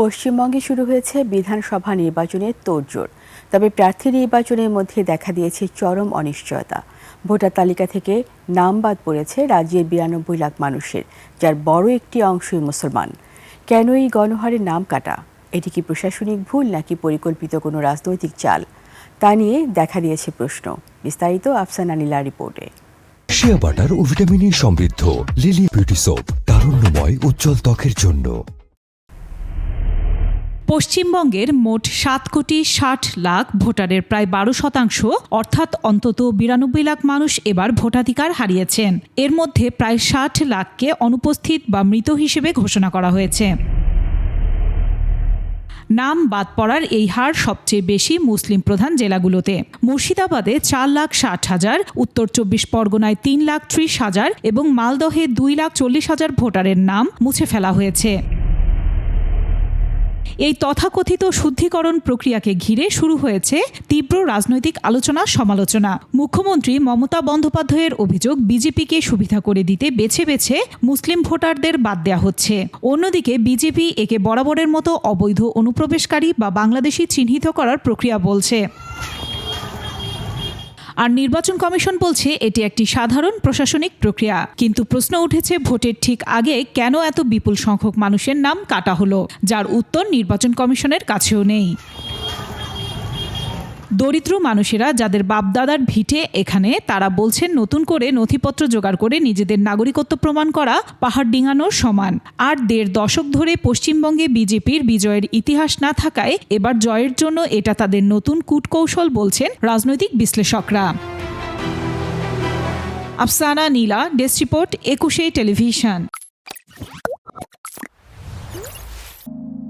পশ্চিমবঙ্গে শুরু হয়েছে বিধানসভা নির্বাচনের তোড়জোড়। তবে প্রার্থী নির্বাচনের মধ্যে দেখা দিয়েছে চরম অনিশ্চয়তা। ভোটার তালিকা থেকে নাম বাদ পড়েছে রাজ্যের 92 লাখ মানুষের, যার বড় একটি অংশই মুসলমান। কেন এই গণহারে নাম কাটা? এটি কি প্রশাসনিক ভুল নাকি পরিকল্পিত কোনো রাজনৈতিক চাল? তা নিয়ে দেখা দিয়েছে প্রশ্ন। বিস্তারিত আফসানা নীলার রিপোর্টে। শিয়া বাটার ও ভিটামিন সমৃদ্ধ লিলি বিউটি সোপ, তারুণ্যময় উজ্জ্বল ত্বকের জন্য। পশ্চিমবঙ্গের মোট 7,60,00,000 ভোটারের প্রায় 12% অর্থাৎ অন্তত 92 লাখ মানুষ এবার ভোটাধিকার হারিয়েছেন। এর মধ্যে প্রায় 60 লাখকে অনুপস্থিত বা মৃত হিসেবে ঘোষণা করা হয়েছে। নাম বাদ পড়ার এই হার সবচেয়ে বেশি মুসলিম প্রধান জেলাগুলোতে। মুর্শিদাবাদে 4,60,000, উত্তর 24 পরগনায় 3,30,000 এবং মালদহে 2,40,000 ভোটারের নাম মুছে ফেলা হয়েছে। এই তথাকথিত শুদ্ধিকরণ প্রক্রিয়াকে ঘিরে শুরু হয়েছে তীব্র রাজনৈতিক আলোচনা সমালোচনা। মুখ্যমন্ত্রী মমতা বন্দ্যোপাধ্যায়ের অভিযোগ, বিজেপিকে সুবিধা করে দিতে বেছে বেছে মুসলিম ভোটারদের বাদ দেওয়া হচ্ছে। অন্যদিকে বিজেপি একে বরাবরের মতো অবৈধ অনুপ্রবেশকারী বা বাংলাদেশি চিহ্নিত করার প্রক্রিয়া বলছে। আর নির্বাচন কমিশন বলছে এটি একটি সাধারণ প্রশাসনিক প্রক্রিয়া। কিন্তু প্রশ্ন উঠেছে, ভোটের ঠিক আগে কেন এত বিপুল সংখ্যক মানুষের নাম কাটা হলো, যার উত্তর নির্বাচন কমিশনের কাছেও নেই। দরিদ্র মানুষেরা যাদের বাপদাদার ভিটে এখানে, তারা বলছেন নতুন করে নথিপত্র জোগাড় করে নিজেদের নাগরিকত্ব প্রমাণ করা পাহাড় ডিঙানোর সমান। আর 1.5 দশক ধরে পশ্চিমবঙ্গে বিজেপির বিজয়ের ইতিহাস না থাকায় এবার জয়ের জন্য এটা তাদের নতুন কূটকৌশল বলছেন রাজনৈতিক বিশ্লেষকরা। আফসানা নীলা, ডেস্ক রিপোর্ট, 21 টেলিভিশন।